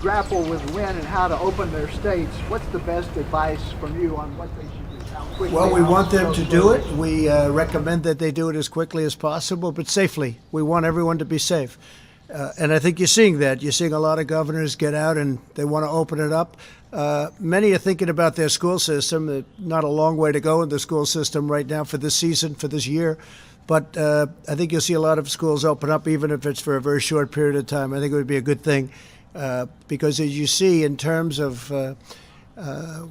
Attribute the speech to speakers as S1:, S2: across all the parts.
S1: grapple with when and how to open their states, what's the best advice from you on what they should do? How quickly?
S2: Well, we want them to do it.
S1: slowly?
S2: We recommend that they do it as quickly as possible, but safely. We want everyone to be safe. And I think you're seeing that. You're seeing a lot of governors get out and they want to open it up. Many are thinking about their school system. Not a long way to go in the school system right now for this season, for this year. But I think you'll see a lot of schools open up, even if it's for a very short period of time. I think it would be a good thing because, as you see, in terms of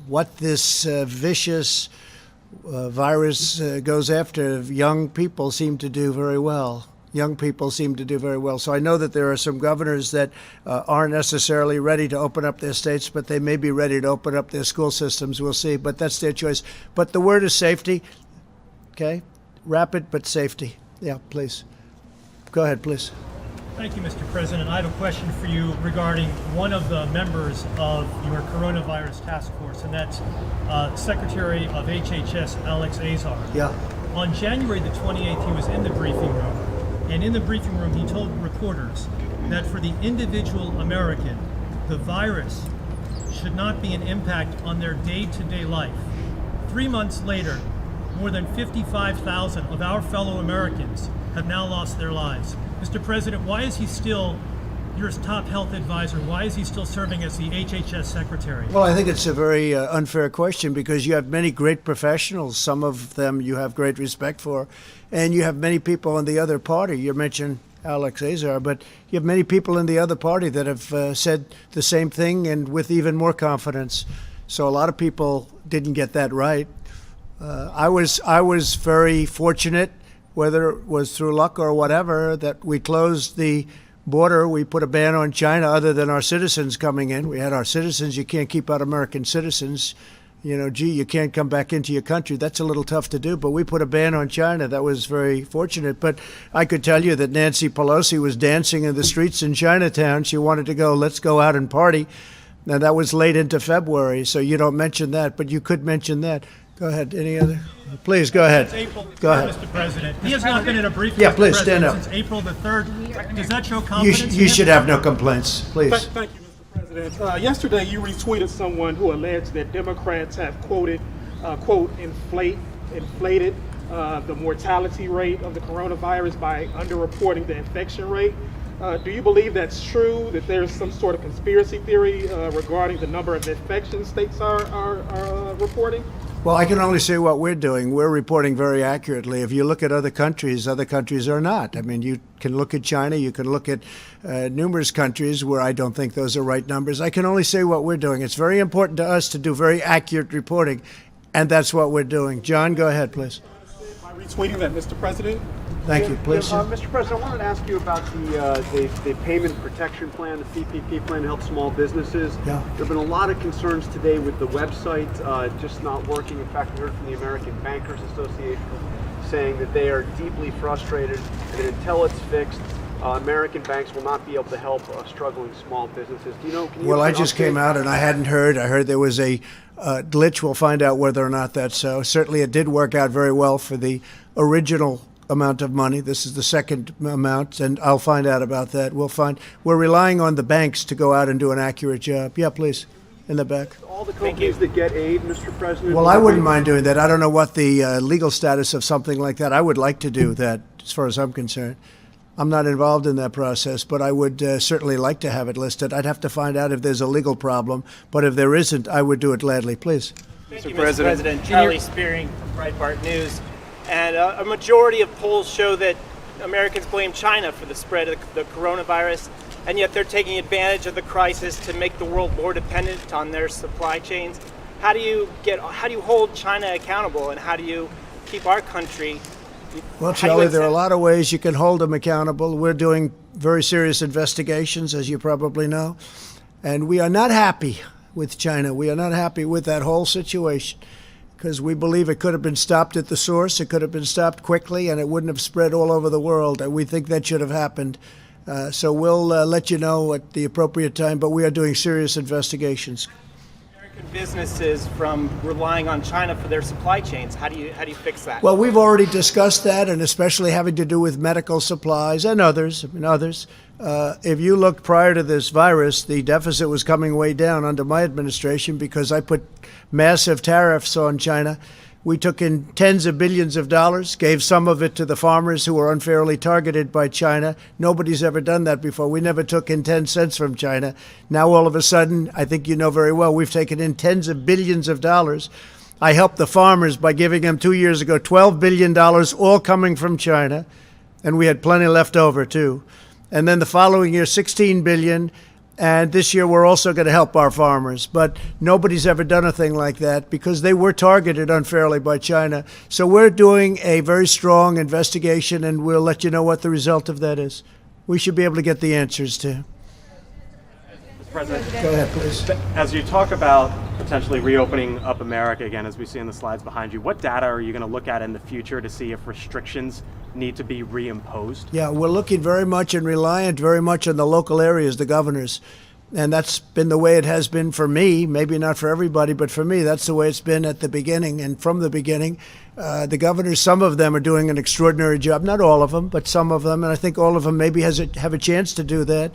S2: what this vicious virus goes after, young people seem to do very well. Young people seem to do very well. So I know that there are some governors that aren't necessarily ready to open up their states, but they may be ready to open up their school systems. We'll see. But that's their choice. But the word is safety. Okay? Rapid, but safety. Yeah, please. Go ahead, please.
S3: Thank you, Mr. President. I have a question for you regarding one of the members of your coronavirus task force, and that's Secretary of HHS Alex Azar.
S2: Yeah.
S3: On January the 28th, he was in the briefing room, and in the briefing room, he told reporters that for the individual American, the virus should not be an impact on their day-to-day life. 3 months later, more than 55,000 of our fellow Americans have now lost their lives. Mr. President, why is he still your top health advisor? Why is he still serving as the HHS secretary?
S2: Well, I think it's a very unfair question because you have many great professionals. Some of them you have great respect for. And you have many people in the other party. You mentioned Alex Azar, but you have many people in the other party that have said the same thing and with even more confidence. So a lot of people didn't get that right. I was very fortunate, whether it was through luck or whatever, that we closed the border. We put a ban on China other than our citizens coming in. We had our citizens. You can't keep out American citizens. You know, gee, you can't come back into your country. That's a little tough to do, but we put a ban on China. That was very fortunate. But I could tell you that Nancy Pelosi was dancing in the streets in Chinatown. She wanted to go, let's go out and party. Now, that was late into February, so you don't mention that, but you could mention that. Go ahead. Any other? Please, go ahead. Go ahead.
S3: Mr. President. He has not been in a briefing.
S2: Yeah, please, stand up.
S3: Since April the 3rd. Does that show confidence?
S2: You should have no complaints, please.
S4: Thank you, Mr. President. Yesterday, you retweeted someone who alleged that Democrats have quote, inflated the mortality rate of the coronavirus by underreporting the infection rate. Do you believe that's true, that there's some sort of conspiracy theory regarding the number of infections states are reporting?
S2: Well, I can only say what we're doing. We're reporting very accurately. If you look at other countries are not. I mean, you can look at China, you can look at numerous countries where I don't think those are right numbers. I can only say what we're doing. It's very important to us to do very accurate reporting, and that's what we're doing. John, go ahead, please.
S4: By retweeting that, Mr. President?
S2: Thank you, please.
S5: Mr. President, I wanted to ask you about the payment protection plan, the PPP plan to help small businesses.
S2: Yeah.
S5: There have been a lot of concerns today with the website just not working. In fact, we heard from the American Bankers Association saying that they are deeply frustrated and that until it's fixed, American banks will not be able to help struggling small businesses. Do you know?
S2: Well, I just came out and I hadn't heard. I heard there was a glitch. We'll find out whether or not that's so. Certainly, it did work out very well for the original amount of money. This is the second amount, and I'll find out about that. We're relying on the banks to go out and do an accurate job. Yeah, please, in the back.
S5: All the companies that get aid, Mr. President.
S2: Well, I wouldn't mind doing that. I don't know what the legal status of something like that. I would like to do that, as far as I'm concerned. I'm not involved in that process, but I would certainly like to have it listed. I'd have to find out if there's a legal problem, but if there isn't, I would do it gladly. Please.
S6: Thank you, Mr. President. Charlie Spearing from Breitbart News. And a majority of polls show that Americans blame China for the spread of the coronavirus, and yet they're taking advantage of the crisis to make the world more dependent on their supply chains. How do you hold China accountable, and how do you keep our country?
S2: Well, Charlie, there are a lot of ways you can hold them accountable. We're doing very serious investigations, as you probably know, and we are not happy with China. We are not happy with that whole situation, because we believe it could have been stopped at the source. It could have been stopped quickly, and it wouldn't have spread all over the world. And we think that should have happened. So we'll let you know at the appropriate time, but we are doing serious investigations.
S6: businesses from relying on China for their supply chains. How do you fix that?
S2: Well, we've already discussed that, and especially having to do with medical supplies and others. If you look prior to this virus, the deficit was coming way down under my administration because I put massive tariffs on China. We took in tens of billions of dollars, gave some of it to the farmers who were unfairly targeted by China. Nobody's ever done that before. We never took in 10 cents from China. Now, all of a sudden, I think you know very well, we've taken in tens of billions of dollars. I helped the farmers by giving them 2 years ago $12 billion, all coming from China. And we had plenty left over, too. And then the following year, $16 billion. And this year, we're also going to help our farmers. But nobody's ever done a thing like that because they were targeted unfairly by China. So we're doing a very strong investigation, and we'll let you know what the result of that is. We should be able to get the answers to.
S7: Mr. President,
S2: Go ahead, please.
S7: as you talk about potentially reopening up America again, as we see in the slides behind you, what data are you going to look at in the future to see if restrictions need to be reimposed?
S2: Yeah, we're looking very much and reliant very much on the local areas, the governors. And that's been the way it has been for me, maybe not for everybody, but for me, that's the way it's been at the beginning. And from the beginning, the governors, some of them are doing an extraordinary job, not all of them, but some of them. And I think all of them maybe have a chance to do that.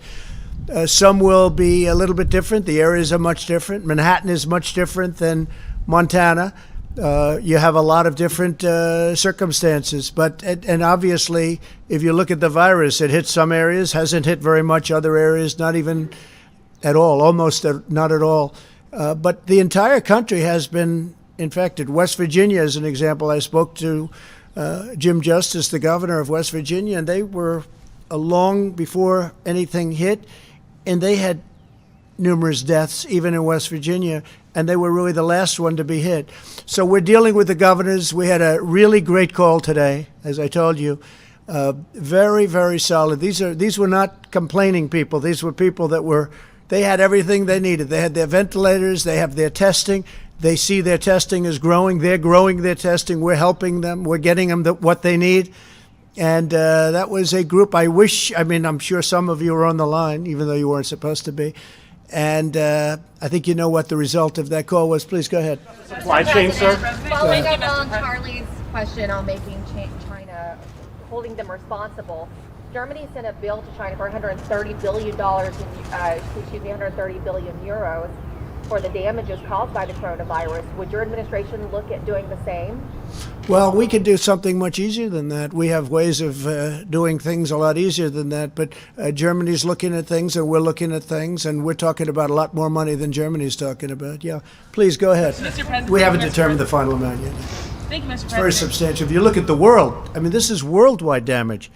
S2: Some will be a little bit different. The areas are much different. Manhattan is much different than Montana. You have a lot of different circumstances, and obviously, if you look at the virus, it hit some areas, hasn't hit very much other areas, not even at all, almost not at all. But the entire country has been infected. West Virginia is an example. I spoke to Jim Justice, the governor of West Virginia, and they were long before anything hit, and they had numerous deaths, even in West Virginia, and they were really the last one to be hit. So we're dealing with the governors. We had a really great call today, as I told you. Very, very solid. These were not complaining people. These were people that they had everything they needed. They had their ventilators. They have their testing. They see their testing is growing. They're growing their testing. We're helping them. We're getting them what they need. And that was a group I'm sure some of you were on the line, even though you weren't supposed to be. And I think you know what the result of that call was. Please go ahead.
S7: Supply chain, sir?
S8: Following up on Charlie's question on making China, holding them responsible, Germany sent a bill to China for $130 billion, 130 billion euros for the damages caused by the coronavirus. Would your administration look at doing the same?
S2: Well, we could do something much easier than that. We have ways of doing things a lot easier than that. But Germany's looking at things, and we're looking at things, and we're talking about a lot more money than Germany's talking about. Yeah, please go ahead.
S9: Mr. President,
S2: we haven't determined the final amount yet.
S9: Thank you, Mr. President.
S2: It's very substantial. If you look at the world, this is worldwide damage.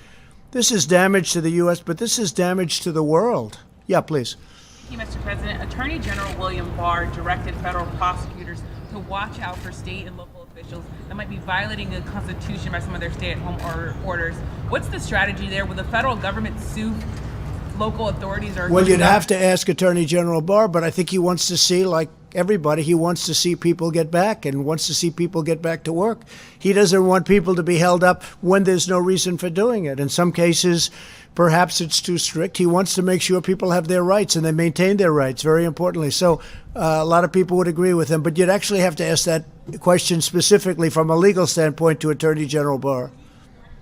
S2: This is damage to the U.S., but this is damage to the world. Yeah, please.
S9: Thank you, Mr. President. Attorney General William Barr directed federal prosecutors to watch out for state and local officials that might be violating the Constitution by some of their stay-at-home orders. What's the strategy there? Will the federal government sue local authorities?
S2: Well, you'd have to ask Attorney General Barr, but I think he wants to see, like everybody, he wants to see people get back and wants to see people get back to work. He doesn't want people to be held up when there's no reason for doing it. In some cases, perhaps it's too strict. He wants to make sure people have their rights and they maintain their rights, very importantly. So a lot of people would agree with him, but you'd actually have to ask that question specifically from a legal standpoint to Attorney General Barr.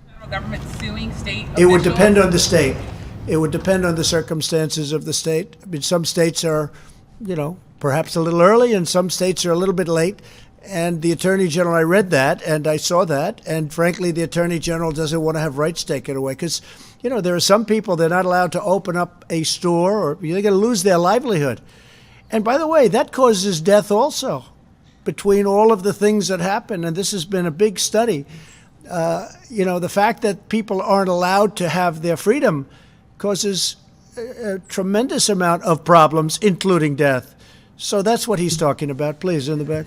S9: Federal government suing state officials?
S2: It would depend on the state. It would depend on the circumstances of the state. Some states are, perhaps a little early, and some states are a little bit late. And the Attorney General, I read that, and I saw that, and frankly, the Attorney General doesn't want to have rights taken away because, there are some people, they're not allowed to open up a store, or they're going to lose their livelihood. And by the way, that causes death also, between all of the things that happen, and this has been a big study. The fact that people aren't allowed to have their freedom causes a tremendous amount of problems, including death. So that's what he's talking about. Please, in the back.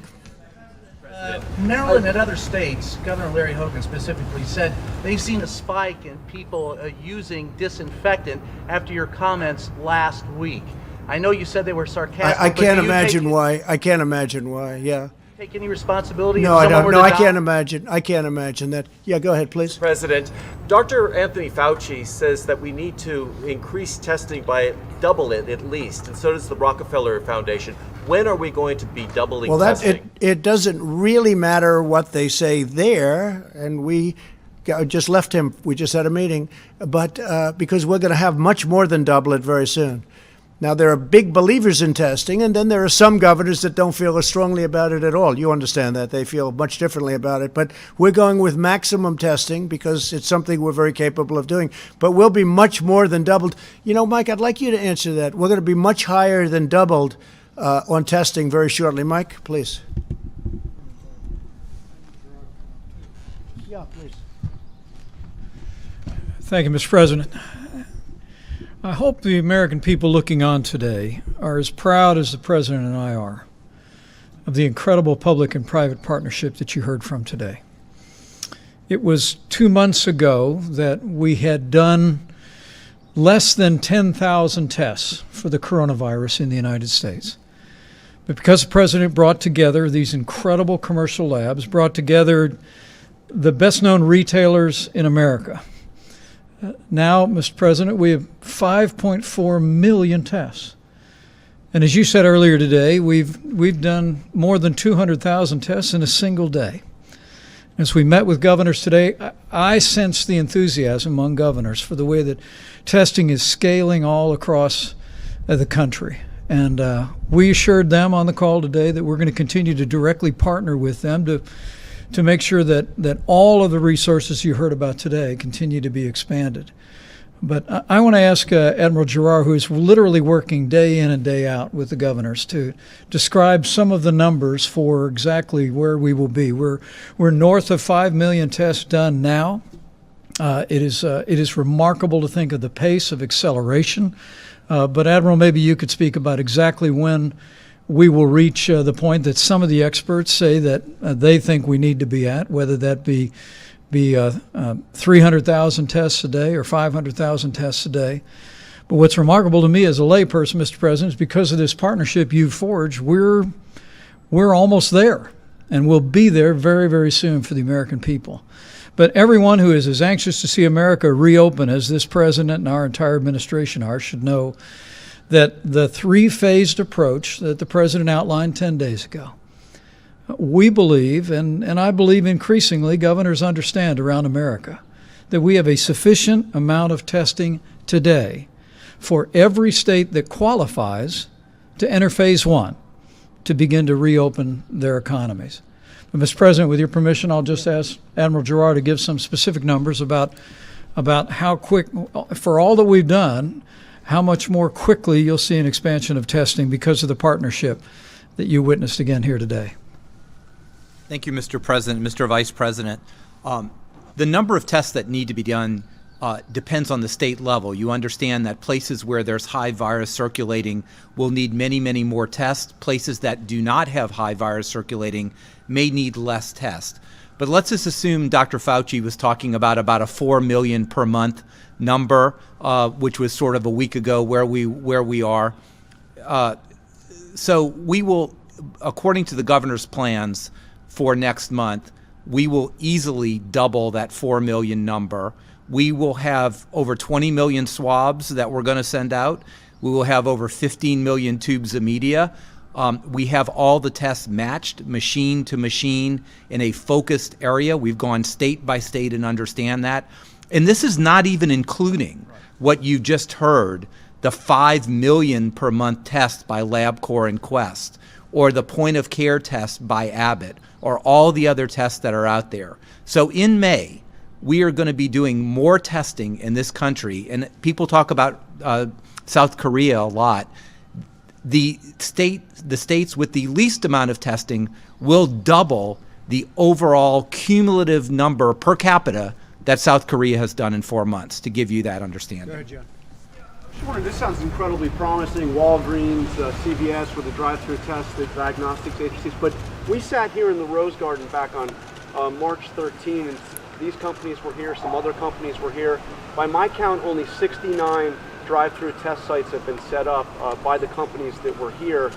S10: Maryland and other states, Governor Larry Hogan specifically said they've seen a spike in people using disinfectant after your comments last week. I know you said they were sarcastic.
S2: I can't imagine why. I can't imagine why. Yeah.
S10: take any responsibility?
S2: No,
S10: if
S2: I
S10: someone
S2: don't.
S10: were
S2: No,
S10: to
S2: I
S10: die?
S2: can't imagine. I can't imagine that. Yeah, go ahead, please.
S11: President, Dr. Anthony Fauci says that we need to increase testing by double it at least, and so does the Rockefeller Foundation. When are we going to be doubling
S2: Well,
S11: testing?
S2: it doesn't really matter what they say there, and we just left him. We just had a meeting, but because we're going to have much more than double it very soon. Now, there are big believers in testing, and then there are some governors that don't feel as strongly about it at all. You understand that. They feel much differently about it. But we're going with maximum testing because it's something we're very capable of doing. But we'll be much more than doubled. You know, Mike, I'd like you to answer that. We're going to be much higher than doubled on testing very shortly. Mike, please. Yeah, please.
S12: Thank you, Mr. President. I hope the American people looking on today are as proud as the President and I are of the incredible public and private partnership that you heard from today. It was 2 months ago that we had done less than 10,000 tests for the coronavirus in the United States. But because the President brought together these incredible commercial labs, brought together the best-known retailers in America, now, Mr. President, we have 5.4 million tests. And as you said earlier today, we've done more than 200,000 tests in a single day. As we met with governors today, I sense the enthusiasm among governors for the way that testing is scaling all across the country. And we assured them on the call today that we're going to continue to directly partner with them to make sure that all of the resources you heard about today continue to be expanded. But I want to ask Admiral Giroir, who is literally working day in and day out with the governors, to describe some of the numbers for exactly where we will be. We're north of 5 million tests done now. It is remarkable to think of the pace of acceleration. But Admiral, maybe you could speak about exactly when we will reach the point that some of the experts say that they think we need to be at, whether that be 300,000 tests a day or 500,000 tests a day. But what's remarkable to me as a layperson, Mr. President, is because of this partnership you've forged, we're almost there, and we'll be there very, very soon for the American people. But everyone who is as anxious to see America reopen as this president and our entire administration are should know that the three-phased approach that the president outlined 10 days ago, we believe, and I believe increasingly governors understand around America, that we have a sufficient amount of testing today for every state that qualifies to enter phase one to begin to reopen their economies. But Mr. President, with your permission, I'll just ask Admiral Giroir to give some specific numbers about how quick, for all that we've done, how much more quickly you'll see an expansion of testing because of the partnership that you witnessed again here today.
S13: Thank you, Mr. President, Mr. Vice President. The number of tests that need to be done depends on the state level. You understand that places where there's high virus circulating will need many, many more tests. Places that do not have high virus circulating may need less tests. But let's just assume Dr. Fauci was talking about a 4 million per month number, which was sort of a week ago where we are. So we will, according to the governor's plans for next month, we will easily double that 4 million number. We will have over 20 million swabs that we're going to send out. We will have over 15 million tubes of media. We have all the tests matched, machine to machine, in a focused area. We've gone state by state and understand that. And this is not even including what you just heard, the 5 million per month tests by LabCorp and Quest, or the point of care test by Abbott, or all the other tests that are out there. So in May, we are going to be doing more testing in this country. And people talk about South Korea a lot. The states with the least amount of testing will double the overall cumulative number per capita that South Korea has done in 4 months, to give you that understanding.
S2: Go ahead, John.
S5: Sure, this sounds incredibly promising. Walgreens, CVS with the drive-through tests, the diagnostics agencies. But we sat here in the Rose Garden back on March 13, and these companies were here, some other companies were here. By my count, only 69 drive-through test sites have been set up by the companies that were here.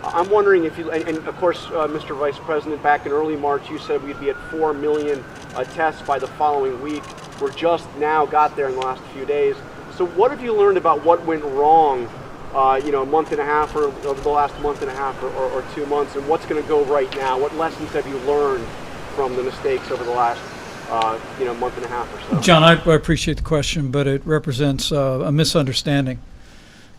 S5: I'm wondering if you, and of course, Mr. Vice President, back in early March, you said we'd be at 4 million tests by the following week. We're just now got there in the last few days. So what have you learned about what went wrong, a month and a half, or over the last month and a half, or 2 months, and what's going to go right now? What lessons have you learned from the mistakes over the last, month and a half or so?
S12: John, I appreciate the question, but it represents a misunderstanding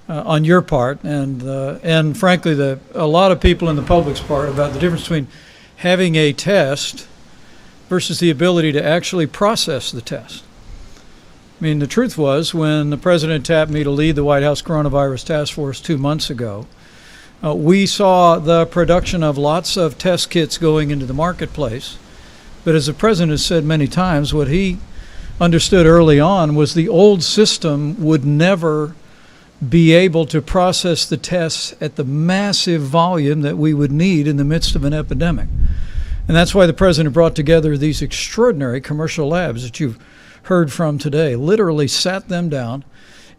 S12: on your part, and frankly, a lot of people in the public's part about the difference between having a test versus the ability to actually process the test. I mean, the truth was, when the president tapped me to lead the White House Coronavirus Task Force 2 months ago, we saw the production of lots of test kits going into the marketplace. But as the president has said many times, what he understood early on was the old system would never be able to process the tests at the massive volume that we would need in the midst of an epidemic. And that's why the president brought together these extraordinary commercial labs that you've heard from today, literally sat them down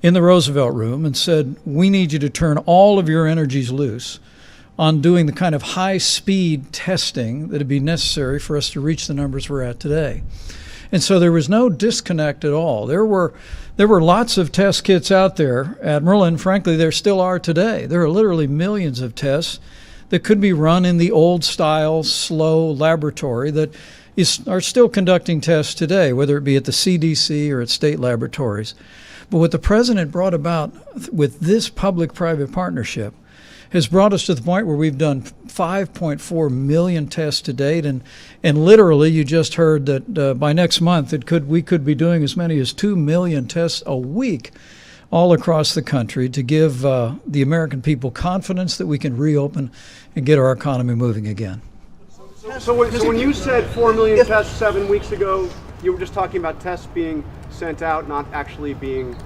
S12: in the Roosevelt Room and said, we need you to turn all of your energies loose on doing the kind of high-speed testing that would be necessary for us to reach the numbers we're at today. And so there was no disconnect at all. There were lots of test kits out there, Admiral, and frankly, there still are today. There are literally millions of tests that could be run in the old-style, slow laboratory that are still conducting tests today, whether it be at the CDC or at state laboratories. But what the president brought about with this public-private partnership has brought us to the point where we've done 5.4 million tests to date, and literally you just heard that by next month we could be doing as many as 2 million tests a week all across the country to give the American people confidence that we can reopen and get our economy moving again.
S5: So when you said 4 million tests 7 weeks ago, you were just talking about tests being sent out, not actually being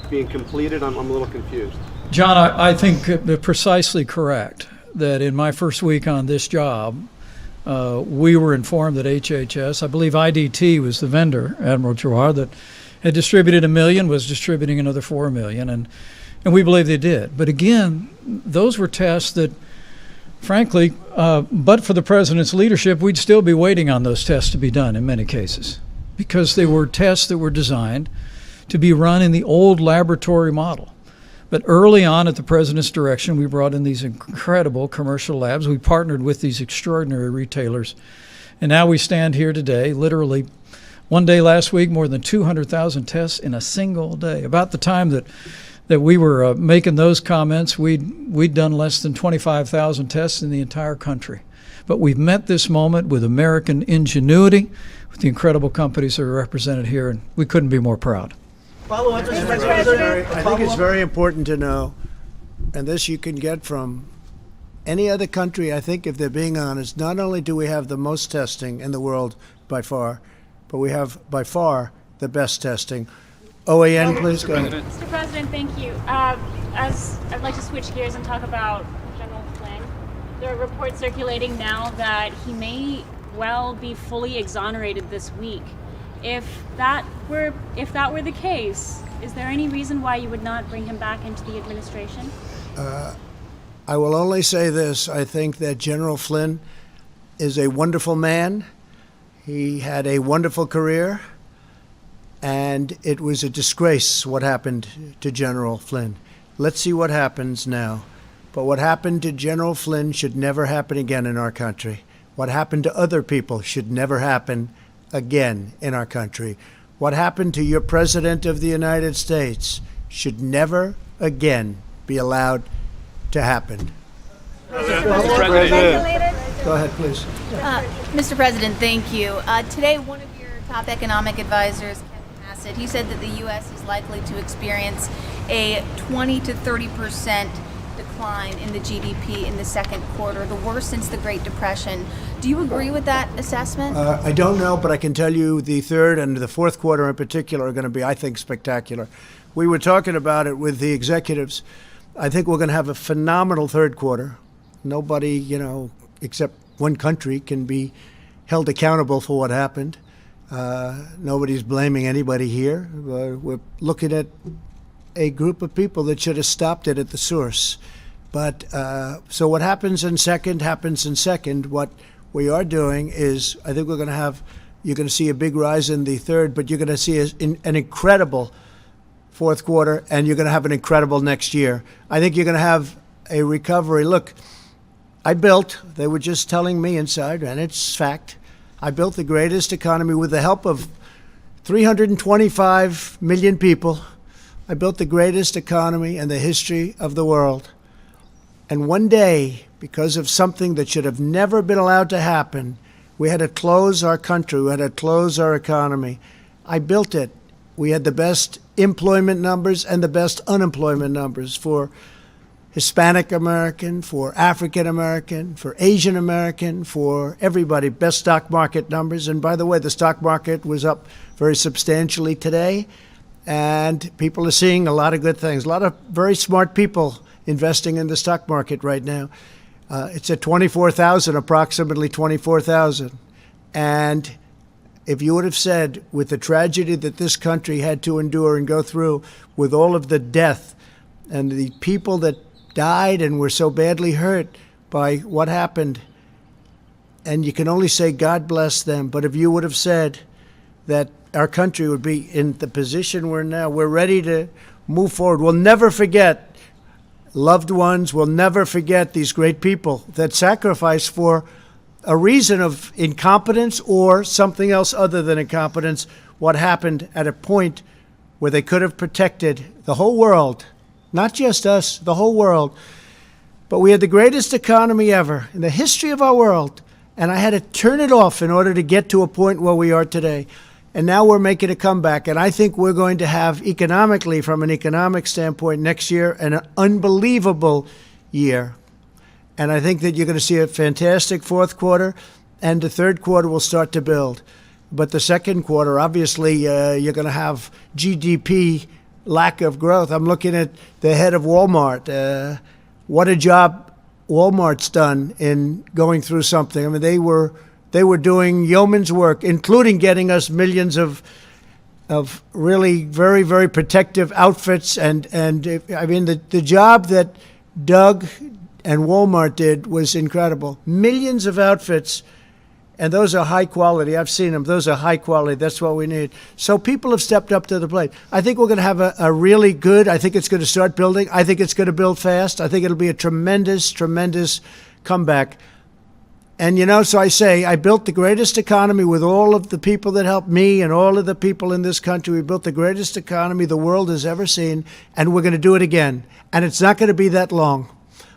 S5: completed? I'm a little confused.
S12: John, I think precisely correct that in my first week on this job, we were informed that HHS, I believe IDT was the vendor, Admiral Giroir, that had distributed 1 million, was distributing another 4 million, and we believe they did. But again, those were tests that, frankly, but for the president's leadership, we'd still be waiting on those tests to be done in many cases, because they were tests that were designed to be run in the old laboratory model. But early on, at the president's direction, we brought in these incredible commercial labs. We partnered with these extraordinary retailers. And now we stand here today, literally one day last week, more than 200,000 tests in a single day. About the time that we were making those comments, we'd done less than 25,000 tests in the entire country. But we've met this moment with American ingenuity, with the incredible companies that are represented here, and we couldn't be more proud.
S10: Follow up, Mr. President.
S2: I think it's very important to know, and this you can get from any other country, I think, if they're being honest. Not only do we have the most testing in the world by far, but we have by far the best testing. OAN, please go ahead.
S14: Mr. President, thank you. As I'd like to switch gears and talk about General Flynn. There are reports circulating now that he may well be fully exonerated this week. If that were the case, is there any reason why you would not bring him back into the administration?
S2: I will only say this. I think that General Flynn is a wonderful man. He had a wonderful career, and it was a disgrace what happened to General Flynn. Let's see what happens now. But what happened to General Flynn should never happen again in our country. What happened to other people should never happen again in our country. What happened to your President of the United States should never again be allowed to happen.
S14: Mr. President.
S2: Go ahead, please.
S15: Mr. President, thank you. Today, one of your top economic advisors, Kevin Hassett, he said that the U.S. is likely to experience a 20 to 30% decline in the GDP in the second quarter, the worst since the Great Depression. Do you agree with that assessment?
S2: I don't know, but I can tell you the third and the fourth quarter in particular are going to be, I think, spectacular. We were talking about it with the executives. I think we're going to have a phenomenal third quarter. Nobody, except one country can be held accountable for what happened. Nobody's blaming anybody here. We're looking at a group of people that should have stopped it at the source. But so what happens in second happens in second. What we are doing is, I think you're going to see a big rise in the third, but you're going to see an incredible fourth quarter, and you're going to have an incredible next year. I think you're going to have a recovery. Look, they were just telling me inside, and it's fact, I built the greatest economy with the help of 325 million people. I built the greatest economy in the history of the world. And one day, because of something that should have never been allowed to happen, we had to close our country. We had to close our economy. I built it. We had the best employment numbers and the best unemployment numbers for Hispanic American, for African American, for Asian American, for everybody. Best stock market numbers. And by the way, the stock market was up very substantially today. And people are seeing a lot of good things. A lot of very smart people investing in the stock market right now. It's at 24,000, approximately 24,000. And if you would have said, with the tragedy that this country had to endure and go through, with all of the death and the people that died and were so badly hurt by what happened, and you can only say God bless them, but if you would have said that our country would be in the position we're now, we're ready to move forward. We'll never forget loved ones. We'll never forget these great people that sacrificed for a reason of incompetence or something else other than incompetence, what happened at a point where they could have protected the whole world, not just us, the whole world. But we had the greatest economy ever in the history of our world, and I had to turn it off in order to get to a point where we are today. And now we're making a comeback, and I think we're going to have economically, from an economic standpoint, next year an unbelievable year. And I think that you're going to see a fantastic fourth quarter, and the third quarter will start to build. But the second quarter, obviously, you're going to have GDP lack of growth. I'm looking at the head of Walmart. What a job Walmart's done in going through something. I mean, they were doing yeoman's work, including getting us millions of really very, very protective outfits. And I mean, the job that Doug and Walmart did was incredible. Millions of outfits, and those are high quality. I've seen them. Those are high quality. That's what we need. So people have stepped up to the plate. I think we're going to have a really good, I think it's going to start building. I think it's going to build fast. I think it'll be a tremendous, tremendous comeback. And, you know, so I say, I built the greatest economy with all of the people that helped me and all of the people in this country. We built the greatest economy the world has ever seen, and we're going to do it again. And it's not going to be that long.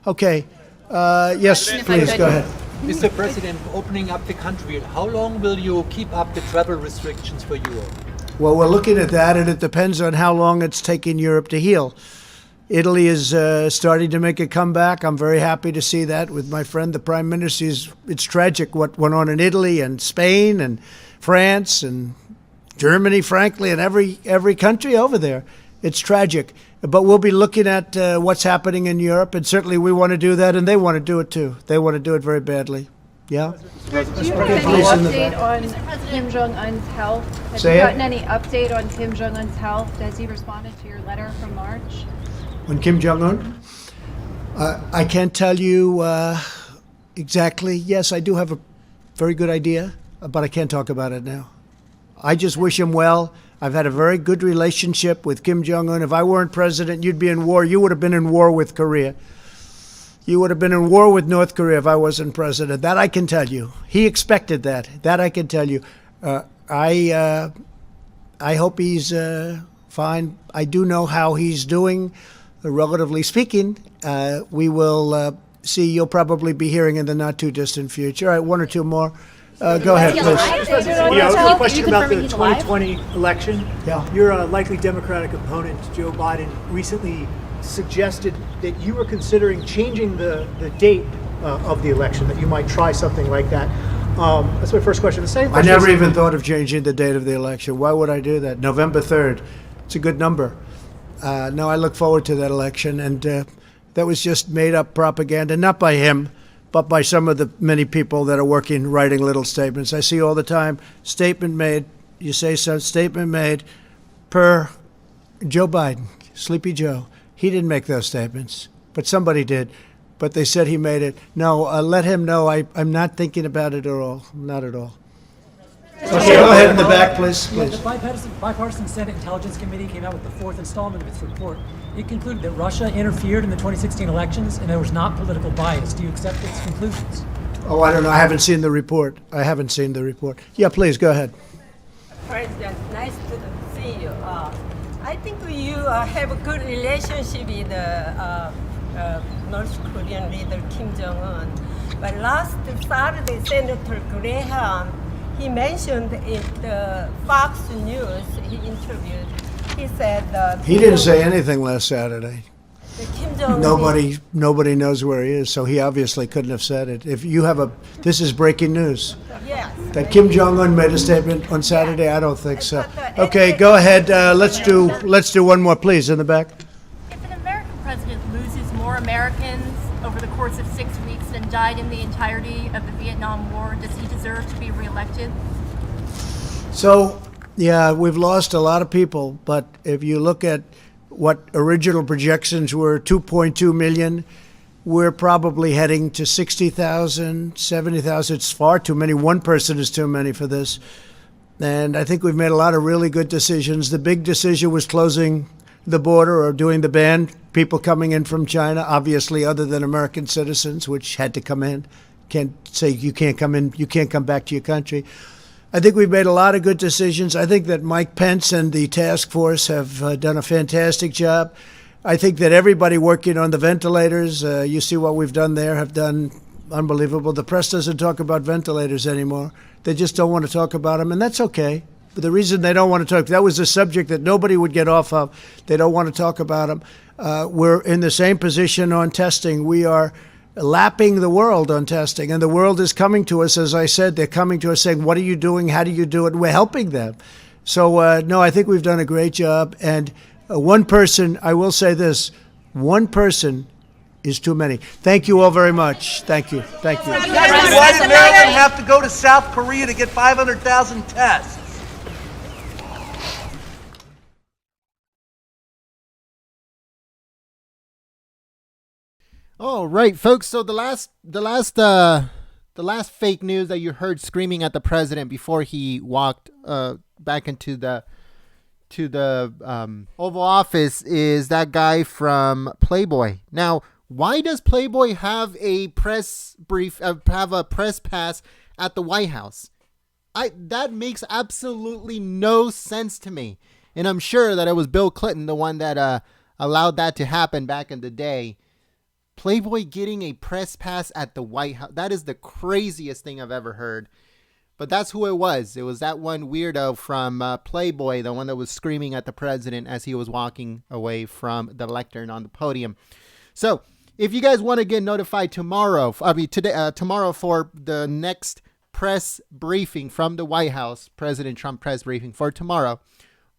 S2: Okay. Yes, please, go ahead.
S16: Mr. President, opening up the country, how long will you keep up the travel restrictions for Europe?
S2: Well, we're looking at that, and it depends on how long it's taking Europe to heal. Italy is starting to make a comeback. I'm very happy to see that with my friend, the Prime Minister. It's tragic what went on in Italy and Spain and France and Germany, frankly, and every country over there. It's tragic. But we'll be looking at what's happening in Europe, and certainly we want to do that, and they want to do it too. They want to do it very badly. Yeah?
S17: Do you have any update on Kim Jong-un's health? Have you gotten any update on Kim Jong-un's health? Has he responded to your letter from March?
S2: On Kim Jong-un? I can't tell you exactly. Yes, I do have a very good idea, but I can't talk about it now. I just wish him well. I've had a very good relationship with Kim Jong-un. If I weren't president, you'd be in war. You would have been in war with Korea. You would have been in war with North Korea if I wasn't president. That I can tell you. He expected that. That I can tell you. I hope he's fine. I do know how he's doing, relatively speaking. We will see. You'll probably be hearing in the not-too-distant future. All right, one or two more. Go ahead, please.
S18: Yeah, a question about the 2020 election.
S2: Yeah.
S18: Your likely Democratic opponent, Joe Biden, recently suggested that you were considering changing the date of the election, that you might try something like that. That's my first question. The same
S2: I
S18: question
S2: never even thought of changing the date of the election. Why would I do that? November 3rd. It's a good number. No, I look forward to that election, and that was just made-up propaganda, not by him, but by some of the many people that are working, writing little statements. I see all the time, statement made, you say so, statement made per Joe Biden, Sleepy Joe. He didn't make those statements. but somebody did. But they said he made it. No, let him know I'm not thinking about it at all. Not at all. Okay, go ahead in the back, please.
S19: Yeah, the bipartisan Senate Intelligence Committee came out with the fourth installment of its report. It concluded that Russia interfered in the 2016 elections and there was not political bias. Do you accept its conclusions?
S2: Oh, I don't know. I haven't seen the report. Yeah, please, go ahead.
S20: President, nice to see you. I think you have a good relationship with North Korean leader Kim Jong-un. But last Saturday, Senator Graham, he mentioned in the Fox News he interviewed, he said...
S2: He didn't say anything last Saturday.
S20: Kim Jong-un...
S2: Nobody knows where he is, so he obviously couldn't have said it. If you have this is breaking news.
S20: Yes.
S2: That Kim Jong-un made a statement on Saturday? I don't think so. Okay, go ahead. Let's do one more, please, in the back.
S21: If an American president loses more Americans over the course of 6 weeks than died in the entirety of the Vietnam War, does he deserve to be reelected?
S2: So, yeah, we've lost a lot of people, but if you look at what original projections were, 2.2 million, we're probably heading to 60,000, 70,000. It's far too many. One person is too many for this. And I think we've made a lot of really good decisions. The big decision was closing the border or doing the ban, people coming in from China, obviously other than American citizens, which had to come in. Can't say you can't come in, you can't come back to your country. I think we've made a lot of good decisions. I think that Mike Pence and the task force have done a fantastic job. I think that everybody working on the ventilators, you see what we've done there, have done unbelievable. The press doesn't talk about ventilators anymore. They just don't want to talk about them, and that's okay. But the reason they don't want to talk, that was a subject that nobody would get off of. They don't want to talk about them. We're in the same position on testing. We are lapping the world on testing, and the world is coming to us. As I said, they're coming to us saying, what are you doing? How do you do it? We're helping them. So, no, I think we've done a great job. And one person, I will say this, one person is too many. Thank you all very much. Thank you. Thank you.
S10: Why did Maryland have to go to South Korea to get 500,000 tests?
S22: All right, folks. So the last fake news that you heard screaming at the president before he walked back into the Oval Office is that guy from Playboy. Now, why does Playboy have a press pass at the White House? That makes absolutely no sense to me. And I'm sure that it was Bill Clinton, the one that allowed that to happen back in the day. Playboy getting a press pass at the White House. That is the craziest thing I've ever heard. But that's who it was. It was that one weirdo from Playboy, the one that was screaming at the president as he was walking away from the lectern on the podium. So, if you guys want to get notified tomorrow for the next press briefing from the White House, President Trump press briefing for tomorrow,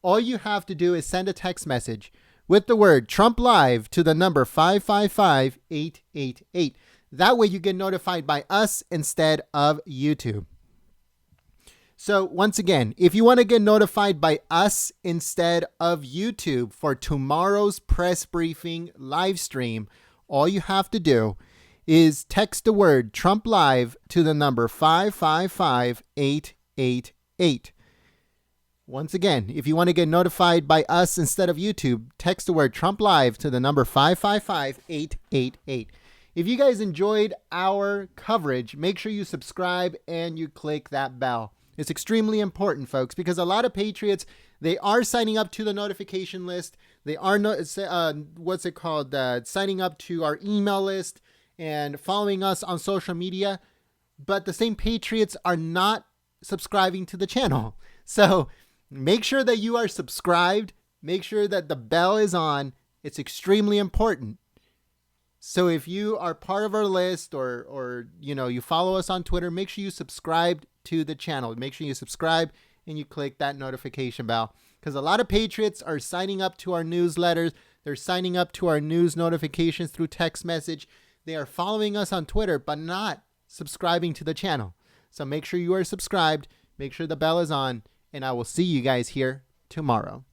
S22: all you have to do is send a text message with the word Trump Live to the number 555-888. That way you get notified by us instead of YouTube. So once again, if you want to get notified by us instead of YouTube for tomorrow's press briefing live stream, all you have to do is text the word Trump Live to the number 555-888. Once again, if you want to get notified by us instead of YouTube, text the word Trump Live to the number 555-888. If you guys enjoyed our coverage, make sure you subscribe and you click that bell. It's extremely important, folks, because a lot of patriots, they are signing up to the notification list. They are signing up to our email list and following us on social media. But the same patriots are not subscribing to the channel. So make sure that you are subscribed. Make sure that the bell is on. It's extremely important. So if you are part of our list or you follow us on Twitter, make sure you subscribe to the channel. Make sure you subscribe and you click that notification bell, because a lot of patriots are signing up to our newsletters. They're signing up to our news notifications through text message. They are following us on Twitter, but not subscribing to the channel. So make sure you are subscribed. Make sure the bell is on, and I will see you guys here tomorrow.